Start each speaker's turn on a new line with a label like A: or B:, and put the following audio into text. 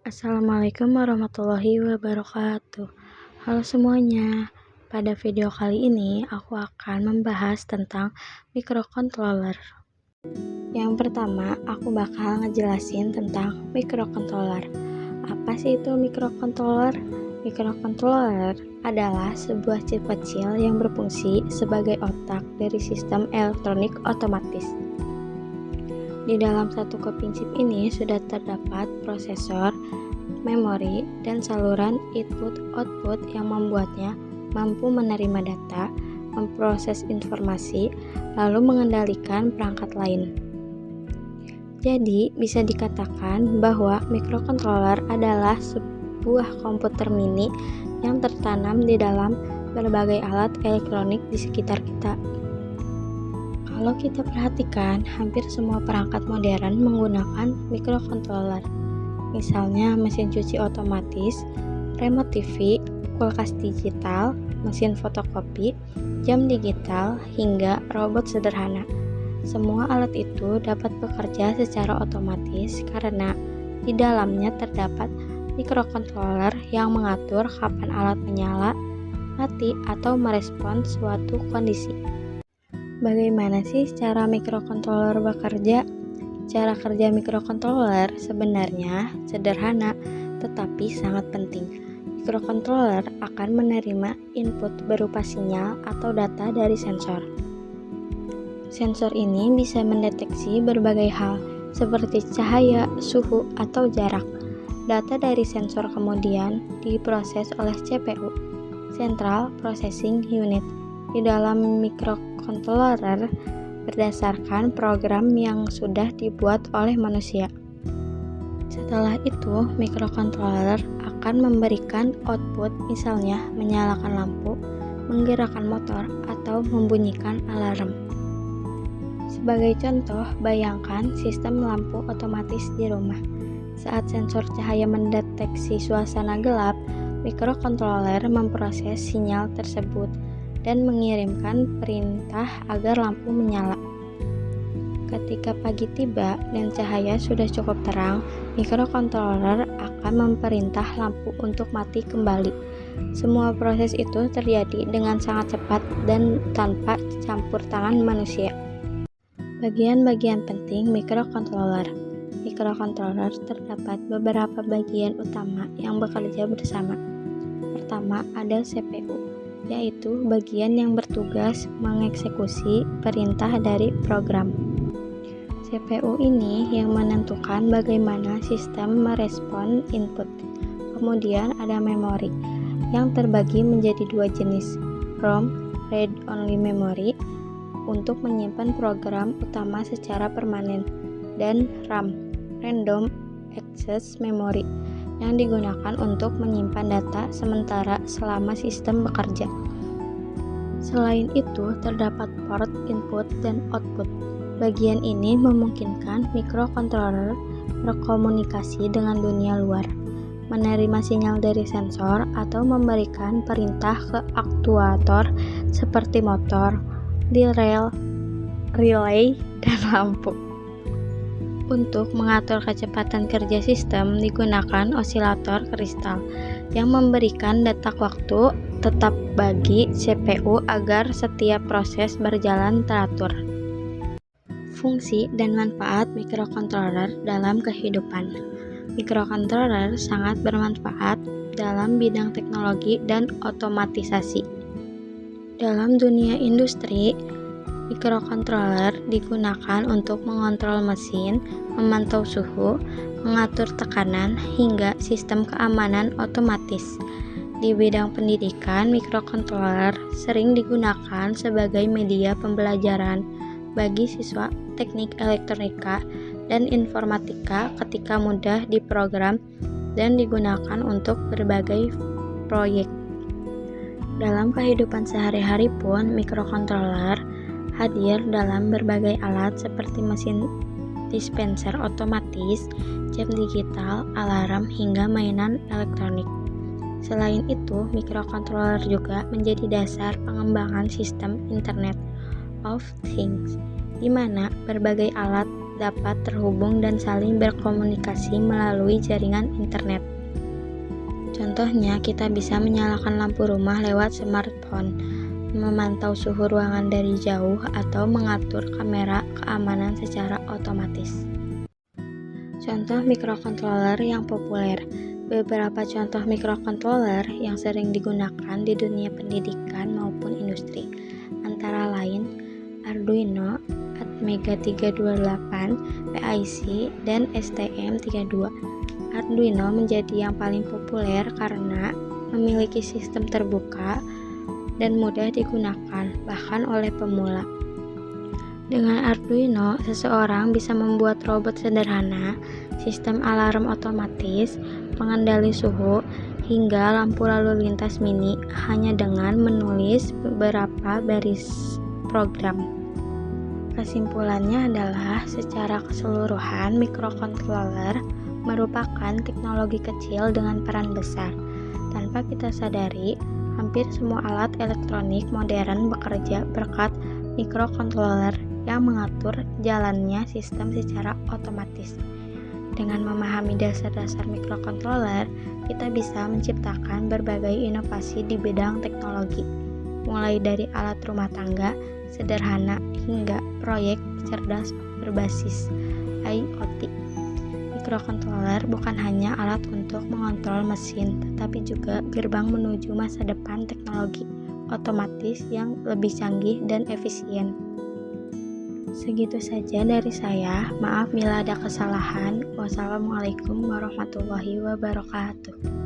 A: Assalamualaikum warahmatullahi wabarakatuh. Halo semuanya. Pada video kali ini aku akan membahas tentang microcontroller. Yang pertama, aku bakal ngejelasin tentang microcontroller. Apa sih itu microcontroller? Microcontroller adalah sebuah chip kecil yang berfungsi sebagai otak dari sistem elektronik otomatis. Di dalam satu keping chip ini sudah terdapat prosesor, memori, dan saluran input-output yang membuatnya mampu menerima data, memproses informasi, lalu mengendalikan perangkat lain. Jadi, bisa dikatakan bahwa microcontroller adalah sebuah komputer mini yang tertanam di dalam berbagai alat elektronik di sekitar kita. Kalau kita perhatikan, hampir semua perangkat modern menggunakan microcontroller. Misalnya mesin cuci otomatis, remote TV, kulkas digital, mesin fotokopi, jam digital, hingga robot sederhana. Semua alat itu dapat bekerja secara otomatis karena di dalamnya terdapat microcontroller yang mengatur kapan alat menyala, mati, atau merespons suatu kondisi. Bagaimana sih cara microcontroller bekerja? Cara kerja microcontroller sebenarnya sederhana, tetapi sangat penting. Microcontroller akan menerima input berupa sinyal atau data dari sensor. Sensor ini bisa mendeteksi berbagai hal, seperti cahaya, suhu, atau jarak. Data dari sensor kemudian diproses oleh CPU, Central Processing Unit, di dalam microcontroller berdasarkan program yang sudah dibuat oleh manusia. Setelah itu, microcontroller akan memberikan output, misalnya menyalakan lampu, menggerakkan motor, atau membunyikan alarm. Sebagai contoh, bayangkan sistem lampu otomatis di rumah. Saat sensor cahaya mendeteksi suasana gelap, microcontroller memproses sinyal tersebut dan mengirimkan perintah agar lampu menyala. Ketika pagi tiba dan cahaya sudah cukup terang, microcontroller akan memerintah lampu untuk mati kembali. Semua proses itu terjadi dengan sangat cepat dan tanpa campur tangan manusia. Bagian-bagian penting microcontroller. Microcontroller terdapat beberapa bagian utama yang bekerja bersama. Pertama, ada CPU, yaitu bagian yang bertugas mengeksekusi perintah dari program. CPU ini yang menentukan bagaimana sistem merespon input. Kemudian ada memori, yang terbagi menjadi dua jenis, ROM, Read-Only Memory, untuk menyimpan program utama secara permanen, dan RAM, Random Access Memory, yang digunakan untuk menyimpan data sementara selama sistem bekerja. Selain itu, terdapat port input dan output. Bagian ini memungkinkan microcontroller berkomunikasi dengan dunia luar, menerima sinyal dari sensor, atau memberikan perintah ke aktuator seperti motor, relay, dan lampu. Untuk mengatur kecepatan kerja sistem digunakan osilator kristal yang memberikan detak waktu tetap bagi CPU agar setiap proses berjalan teratur. Fungsi dan manfaat microcontroller dalam kehidupan. Microcontroller sangat bermanfaat dalam bidang teknologi dan otomatisasi. Dalam dunia industri, microcontroller digunakan untuk mengontrol mesin, memantau suhu, mengatur tekanan, hingga sistem keamanan otomatis. Di bidang pendidikan, microcontroller sering digunakan sebagai media pembelajaran bagi siswa teknik elektronika dan informatika ketika mudah diprogram dan digunakan untuk berbagai proyek. Dalam kehidupan sehari-hari pun, microcontroller hadir dalam berbagai alat seperti mesin dispenser otomatis, jam digital, alarm, hingga mainan elektronik. Selain itu, microcontroller juga menjadi dasar pengembangan sistem Internet of Things, di mana berbagai alat dapat terhubung dan saling berkomunikasi melalui jaringan internet. Contohnya, kita bisa menyalakan lampu rumah lewat smartphone, memantau suhu ruangan dari jauh, atau mengatur kamera keamanan secara otomatis. Contoh microcontroller yang populer. Beberapa contoh microcontroller yang sering digunakan di dunia pendidikan maupun industri, antara lain Arduino, Atmega 328, PIC, dan STM32. Arduino menjadi yang paling populer karena memiliki sistem terbuka dan mudah digunakan, bahkan oleh pemula. Dengan Arduino, seseorang bisa membuat robot sederhana, sistem alarm otomatis, pengendali suhu, hingga lampu lalu lintas mini hanya dengan menulis beberapa baris program. Kesimpulannya adalah, secara keseluruhan microcontroller merupakan teknologi kecil dengan peran besar. Tanpa kita sadari, hampir semua alat elektronik modern bekerja berkat microcontroller yang mengatur jalannya sistem secara otomatis. Dengan memahami dasar-dasar microcontroller, kita bisa menciptakan berbagai inovasi di bidang teknologi, mulai dari alat rumah tangga sederhana hingga proyek cerdas berbasis IoT. Microcontroller bukan hanya alat untuk mengontrol mesin, tetapi juga gerbang menuju masa depan teknologi otomatis yang lebih canggih dan efisien. Segitu saja dari saya. Maaf bila ada kesalahan. Wassalamualaikum warahmatullahi wabarakatuh.